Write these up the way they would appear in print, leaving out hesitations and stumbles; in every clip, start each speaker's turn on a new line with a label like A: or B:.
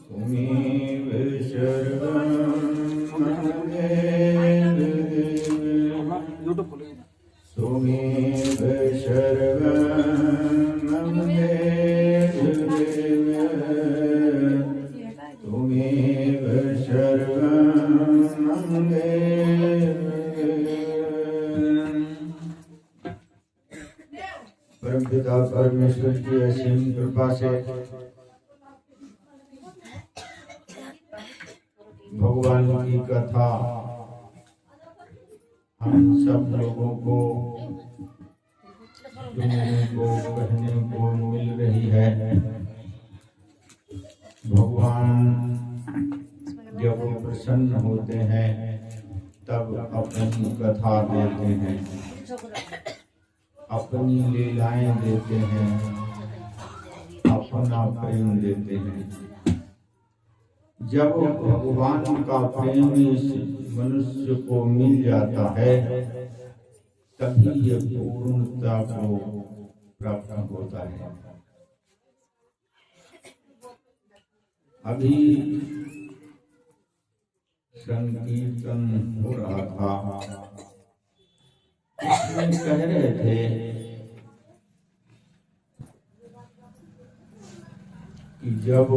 A: त्वमेव शरणं मम देव त्वमेव शरणं मम देव त्वमेव शरणं मम देव। परमपिता परमेश्वर की असीम कृपा से भगवान की कथा हम सब लोगों को सुनने को कहने को मिल रही है। भगवान जब प्रसन्न होते हैं तब अपनी कथा देते हैं, अपनी लीलाएं देते हैं, अपना प्रेम देते हैं। जब भगवान का प्रेम इस मनुष्य को मिल जाता है तभी ये पूर्णता को प्राप्त होता है। अभी संकीर्तन हो रहा था, उसमें कह रहे थे कि जब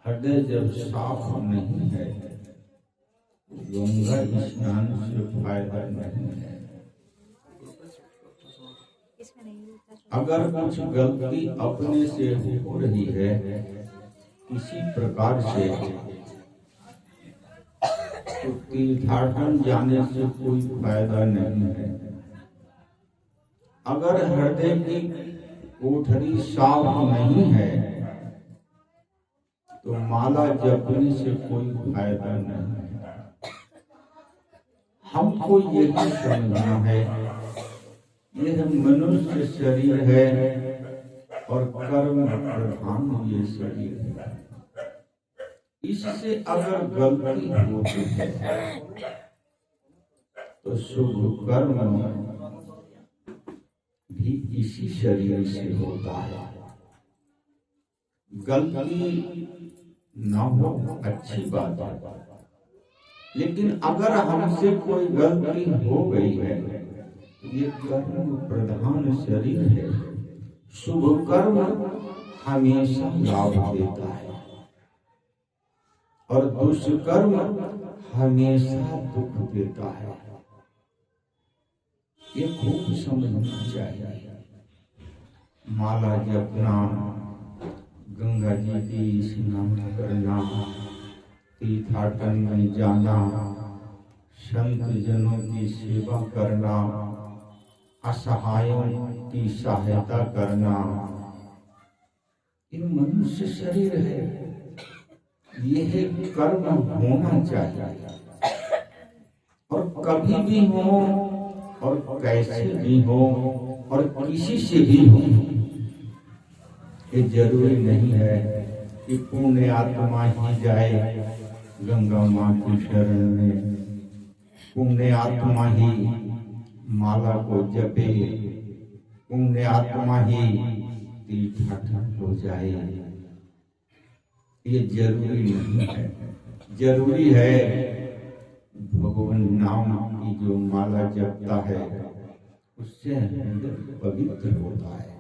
A: हृदय जब साफ नहीं है गंगा स्नान से फायदा नहीं है। अगर कुछ गलती अपने से हो रही है किसी प्रकार से तो तीर्थाटन जाने से कोई फायदा नहीं है। अगर हृदय की कोठरी साफ नहीं है तो माला जपने से कोई फायदा नहीं है। हमको यही समझना है, यह मनुष्य शरीर है और कर्म प्रधान ये शरीर है। इससे अगर गलती होती है तो शुभ कर्म भी इसी शरीर से होता है। गलती न हो अच्छी बात है, लेकिन अगर हमसे कोई गलती हो गई है, ये कर्म प्रधान शरीर है। शुभ कर्म हमेशा लाभ देता है और दुष्कर्म हमेशा दुख देता है। ये खूब समझना चाहिए। माला जपना, गंगा जी की स्नान करना, तीर्थाटन में जाना, संत जनों की सेवा करना, असहायों की सहायता करना, ये मनुष्य शरीर है। यह कर्म होना चाहिए और कभी भी हो और कैसे भी हो और किसी से भी हो। ये जरूरी नहीं है कि पुण्य आत्मा ही जाए गंगा माँ की शरण में, पुण्य आत्मा ही माला को जपे, पुण्य आत्मा ही तीर्थाटन हो जाए। ये जरूरी नहीं है। जरूरी है भगवान नाम की जो माला जपता है उससे हृदय पवित्र होता है।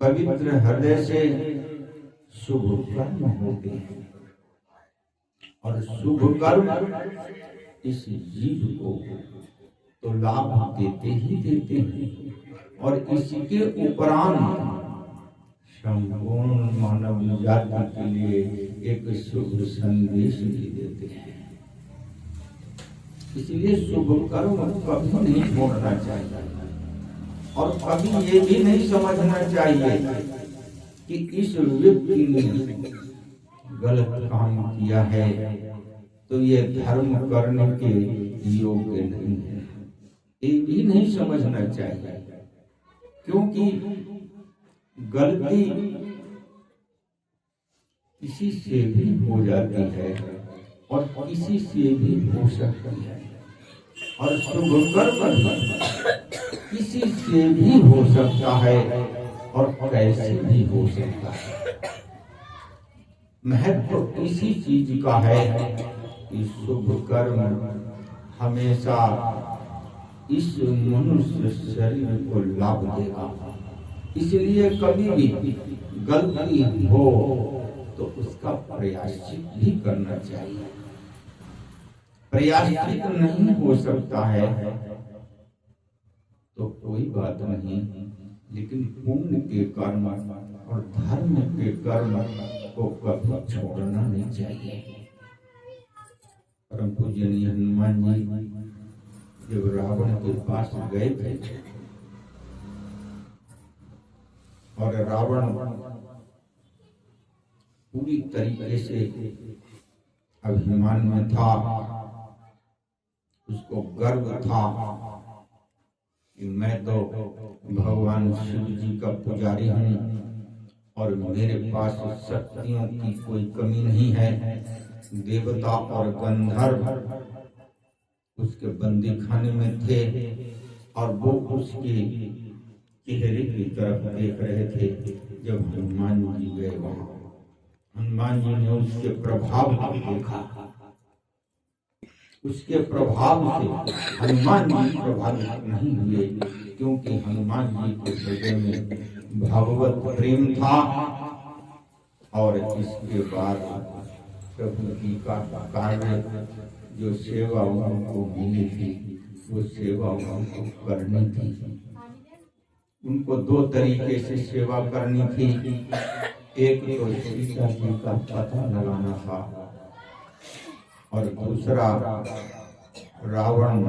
A: पवित्र हृदय से शुभ कर्म होते हैं और शुभ कर्म इस जीव को तो लाभ देते ही देते हैं और इसके उपरांत संपूर्ण मानव जाति के लिए एक शुभ संदेश भी देते हैं। इसलिए शुभ कर्म कभी नहीं छोड़ना चाहिए और कभी ये भी नहीं समझना चाहिए कि इस व्यक्ति ने गलत काम किया है तो ये धर्म करने के योग्य नहीं है। ये भी नहीं समझना चाहिए, क्योंकि गलती किसी से भी हो जाती है और किसी से भी हो सकती है और शुभ कर्म किसी से भी हो सकता है और कैसे भी हो सकता है। महत्व इसी चीज का है कि शुभ कर्म हमेशा इस मनुष्य शरीर को लाभ देगा। इसलिए कभी भी गलती हो तो उसका प्रायश्चित भी करना चाहिए। प्रायश्चित नहीं हो सकता है तो कोई बात नहीं, लेकिन पुण्य के कर्म और धर्म के कर्म को कभी छोड़ना नहीं चाहिए। परम पूजनीय हनुमान जी जब रावण के पास गए थे और रावण पूरी तरीके से अभिमान में था, उसको गर्व था कि मैं तो भगवान शिव जी का पुजारी हूँ और मेरे पास शक्तियों की कोई कमी नहीं है। देवता और गंधर्व उसके बंदी खाने में थे और वो उसके चेहरे की तरफ देख रहे थे। जब हनुमान जी गए वहां, हनुमान जी ने उसके प्रभाव को देखा। उसके प्रभाव से हनुमान जी प्रभावित नहीं हुए, क्योंकि हनुमान जी के हृदय में भगवत प्रेम था। और इसके बाद प्रभु जी का कार्य जो सेवा उनको मिली थी, वो सेवा उनको करनी थी। उनको दो तरीके से सेवा करनी थी। एक तो सीता जी का पता लगाना था और दूसरा रावण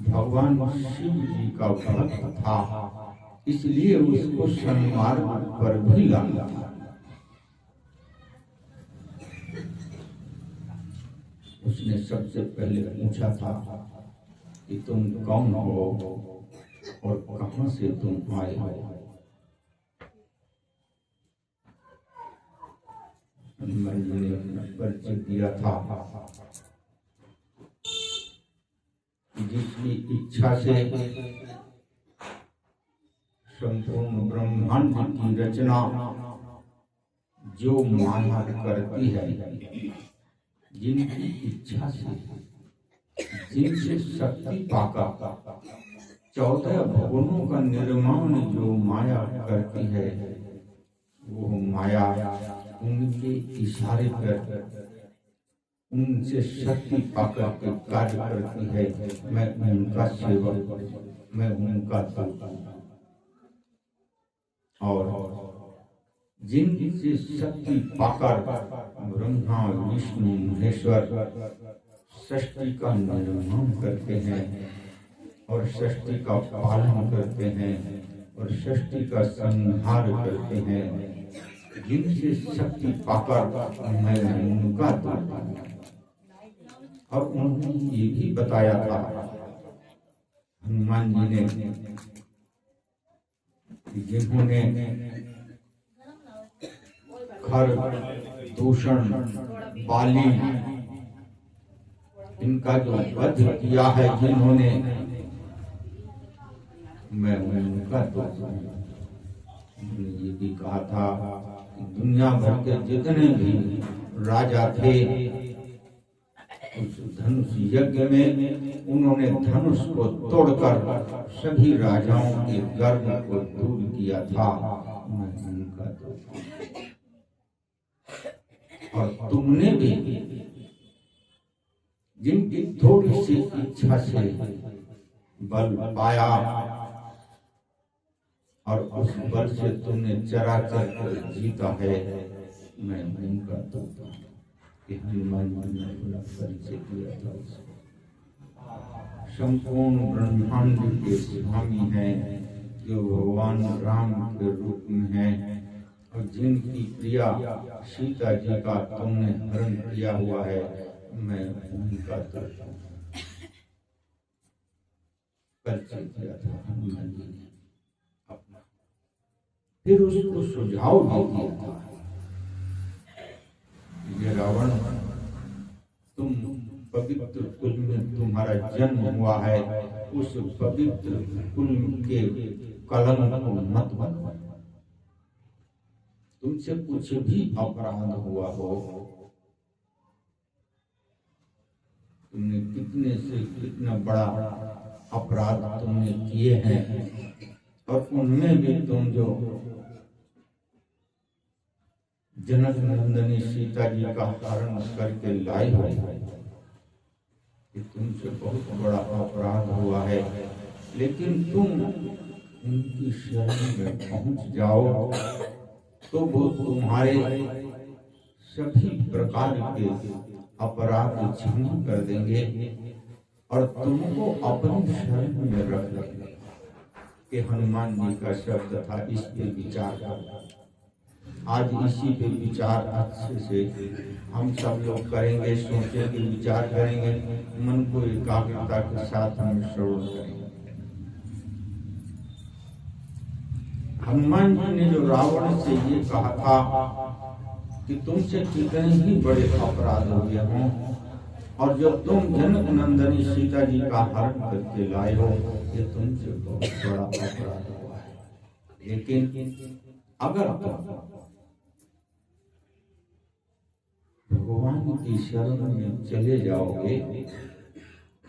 A: भगवान शिव जी का भक्त था, इसलिए उसको सन्मार्ग पर भी लाना था। उसने सबसे पहले पूछा था कि तुम कौन हो और कहां से तुम आए हो। हनुमान जी ने अपना परिचय दिया था। जिसकी इच्छा से संपूर्ण ब्रह्मांड की रचना जो माया करती है, जिनकी इच्छा से, जिनसे शक्ति पाकर 14 भुवनों का निर्माण जो माया करती है, वो माया उनके इशारे पर उनसे शक्ति पाकर के कार्य करती है। मैं उनका सेवक, मैं उनका दाता। और जिनसे शक्ति पाकर ब्रह्मा विष्णु महेश्वर सृष्टि का निर्माण करते हैं और सृष्टि का पालन करते हैं और सृष्टि का संहार करते हैं, जिनसे शक्ति पाकर मैं उनका दाता हूं। और उन्होंने ये भी बताया था हनुमान जी ने, जिन्होंने खर दूषण बाली इनका जो वध किया है, जिन्होंने, मैं उनका दाता हूं। ये भी कहा था कि दुनिया भर के जितने भी राजा थे, उस धनुष यज्ञ में उन्होंने धनुष को तोड़कर सभी राजाओं के गर्व को दूर किया था। मैं उनका दाता हूं। और तुमने भी जिनकी थोड़ी सी इच्छा से बल पाया और उस बल से तुमने चराचर को जीता है, मैं उनका दाता हूं। हनुमान जी ने अपना परिचय दिया था उसको। संपूर्ण ब्रह्मांड के स्वामी हैं, जो भगवान राम के रूप में हैं और जिनकी प्रिया सीता जी का तुमने हरण किया हुआ है, मैं उनका दाता हूं। परिचय दिया था हनुमान जी ने अपना। फिर उसको सुझाव भी दिया था, ये रावण, तुम पवित्र कुल में तुम्हारा जन्म हुआ है, उस पवित्र कुल के कलंक को मत बनो। तुमसे कुछ भी अपराध हुआ हो, तुमने कितने से कितना बड़ा अपराध तुमने किए हैं, और उनमें भी तुम जो जनक नंदनी सीता जी का हरण करके लाई हो, कि तुमसे बहुत बड़ा अपराध हुआ है, लेकिन तुम उनकी शरण में पहुंच जाओ तो वो तुम्हारे सभी प्रकार के अपराध क्षमा कर देंगे और तुमको अपनी शरण में रख लेंगे। कि हनुमान जी का शब्द था, इस पे विचार करना। आज इसी पे विचार अच्छे से हम सब लोग करेंगे, सोचेंगे, विचार करेंगे, मन को एकाग्रता के साथ हम श्रवण करेंगे। हनुमान जी ने जो रावण से ये कहा था कि तुमसे कितने ही बड़े अपराध हो गए हों, और जब तुम जनक नंदनी सीता जी का हरण करके लाए हो, ये तुमसे बहुत बड़ा अपराध हुआ है। लेकिन अगर तुम भगवान की शरण में चले जाओगे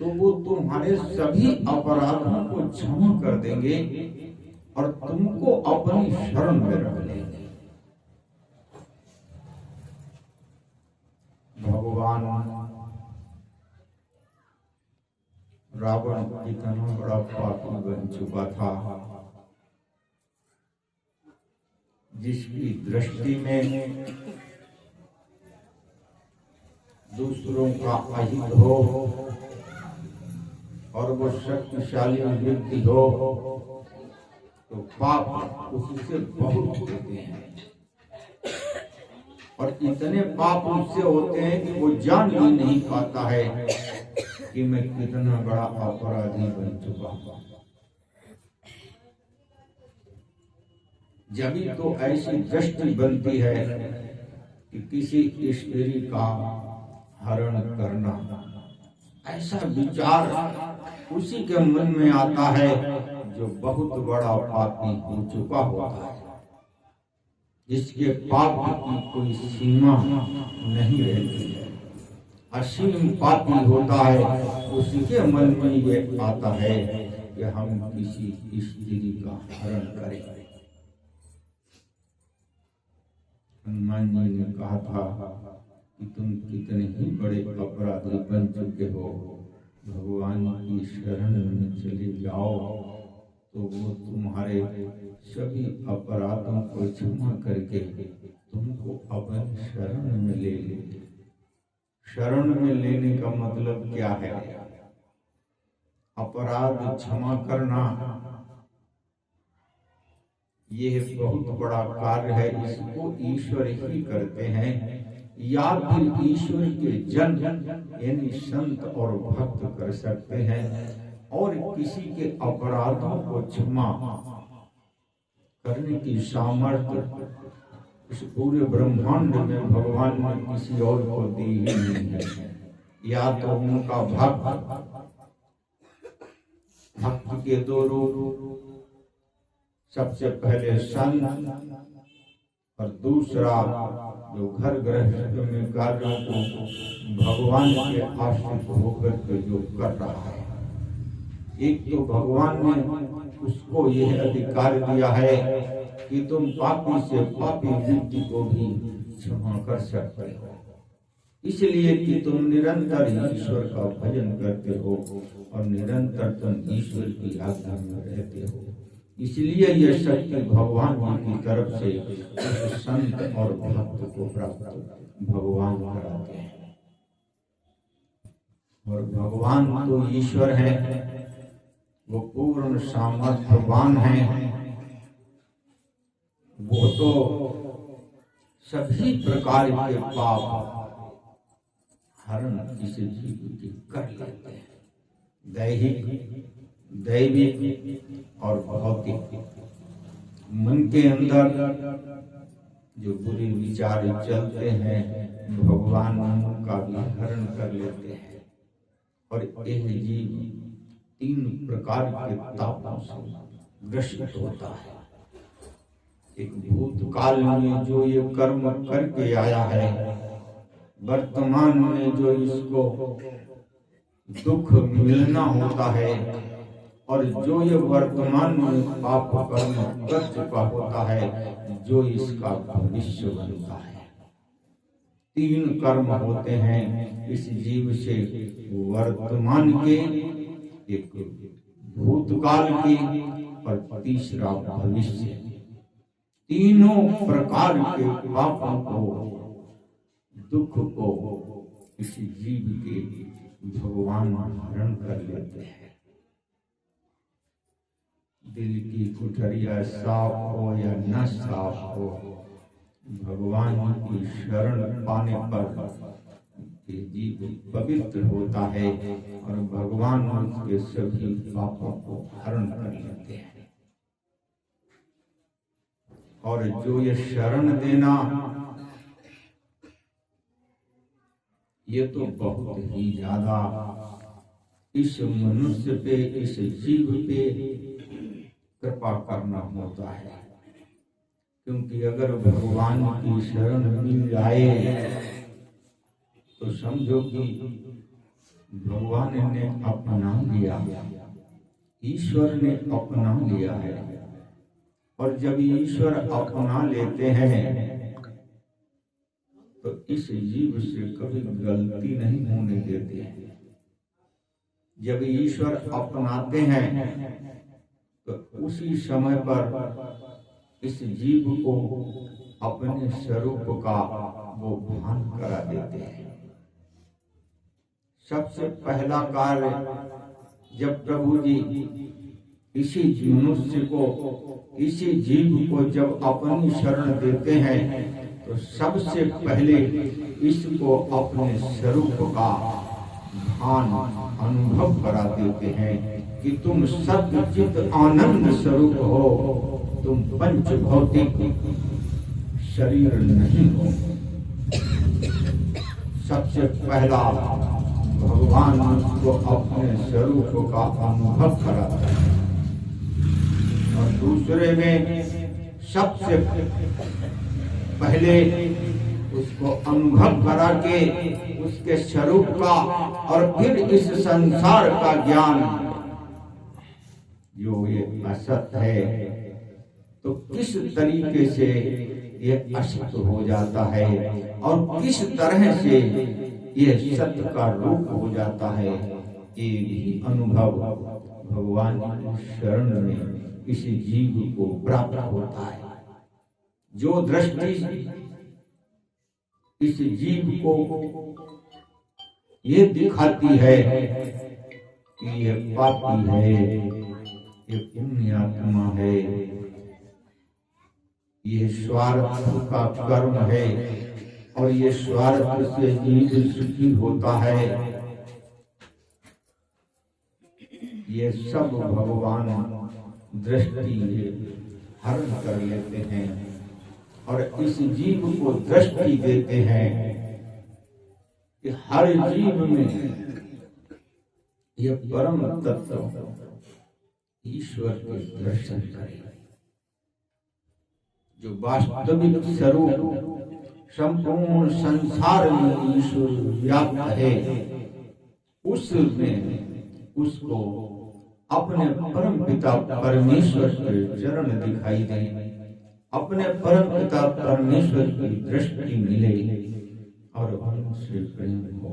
A: तो वो तुम्हारे सभी अपराधों को क्षमा कर देंगे और तुमको अपनी शरण में रख लेंगे। भगवान रावण इतना बड़ा पापी बन चुका था, जिसकी दृष्टि में दूसरों का अहित हो और वो शक्तिशाली व्यक्ति हो तो पाप उससे बहुत होते हैं, और इतने पाप उससे होते हैं कि वो जान भी नहीं पाता है कि मैं कितना बड़ा अपराधी बन चुका हूं। जब तो ऐसी दृष्टि बनती है कि किसी स्त्री का हरण करना, ऐसा विचार उसी के मन में आता है जो बहुत बड़ा पापी हो चुका होता है, जिसके पाप की कोई सीमा नहीं रहती है, असीम पापी होता है। उसी के मन में ये आता है कि हम किसी स्त्री का हरण करें। हनुमान जी ने कहा था कि तुम कितने ही बड़े अपराधी बन चुके हो, भगवान की शरण में चले जाओ तो वो तुम्हारे सभी अपराधों को क्षमा करके तुमको अपनी शरण में ले लेंगे। शरण में लेने का मतलब क्या है? अपराध क्षमा करना यह बहुत बड़ा कार्य है, इसको ईश्वर ही करते हैं, या फिर ईश्वर के जन यानी संत और भक्त कर सकते हैं। और किसी के अपराधों को क्षमा करने की सामर्थ्य इस पूरे ब्रह्मांड में भगवान ने किसी और को दी ही नहीं है। या तो उनका भक्त के दो रूप, सबसे पहले संत और दूसरा जो घर गृहस्थ में कार्यों को भगवान के आश्रित होकर के जो कर रहा है। एक तो भगवान ने उसको यह अधिकार दिया है कि तुम पापी से पापी व्यक्ति को भी क्षमा कर सकते हो, इसलिए कि तुम निरंतर ईश्वर का भजन करते हो और निरंतर तुम ईश्वर की आज्ञा में रहते हो। इसलिए यह शक्ति भगवान की तरफ से संत और भक्त को प्राप्त भगवान कराते हैं। और भगवान तो ईश्वर है, वो पूर्ण सामर्थ्यवान है, वो तो सभी प्रकार के पाप हरण किसी जीव की कर लेते हैं, दैहिक, दैविक और भौतिक। मन के अंदर जो बुरे विचार चलते हैं, भगवान उनका भी हरण कर लेते हैं। और यह जीव 3 प्रकार के तापों से ग्रसित होता है। एक भूतकाल में जो ये कर्म करके आया है, वर्तमान में जो इसको दुख मिलना होता है, और जो ये वर्तमान में पाप कर्म कर चुका होता है, जो इसका भविष्य बनता है। 3 कर्म होते हैं इस जीव से, वर्तमान के, एक भूतकाल के और तीसरा भविष्य। तीनों प्रकार के पापों को, दुख को इस जीव के भगवान हरण कर लेते हैं। दिल की कुठरिया साफ हो या न साफ हो, भगवान की शरण पाने पर जीव पवित्र होता है और भगवान उसके सभी पापों को हरण कर लेते हैं। और जो ये शरण देना, ये तो बहुत ही ज्यादा इस मनुष्य पे, इस जीव पे कृपा करना होता है। क्योंकि अगर भगवान की शरण मिल जाए तो समझो कि भगवान ने अपना लिया, ईश्वर ने अपना लिया है। और जब ईश्वर अपना लेते हैं तो इस जीव से कभी गलती नहीं होने देते हैं। जब ईश्वर अपनाते हैं तो उसी समय पर इस जीव को अपने स्वरूप का वो भान करा देते हैं। सबसे पहला कार्य जब प्रभु जी इसी मनुष्य को, इसी जीव को जब अपनी शरण देते हैं तो सबसे पहले इसको अपने स्वरूप का भान अनुभव करा देते हैं कि तुम सत्य चित आनंद स्वरूप हो, तुम पंच भौतिक शरीर नहीं हो। सबसे पहला भगवान उसको अपने स्वरूप का अनुभव कराता है। और दूसरे में सबसे पहले उसको अनुभव करा के उसके स्वरूप का, और फिर इस संसार का ज्ञान जो ये असत है, तो किस तरीके से ये असत हो जाता है और किस तरह से ये सत्य का रूप हो जाता है, ये भी अनुभव भगवान की शरण में किसी जीव को प्राप्त होता है। जो दृष्टि इस जीव को ये दिखाती है कि ये पापी है, ये पुण्यात्मा है, ये स्वार्थ का कर्म है और ये स्वार्थ से जीव सुखी होता है, ये सब भगवान दृष्टि हरण कर लेते हैं और इस जीव को दृष्टि देते हैं कि हर जीव में यह परम तत्व ईश्वर के दर्शन करे। जो वास्तविक स्वरूप संपूर्ण संसार में ईश्वर व्याप्त है, उसमें उसको अपने परम पिता परमेश्वर के चरण दिखाई दे, अपने परम पिता परमेश्वर की दृष्टि मिले और उनसे प्रेम हो।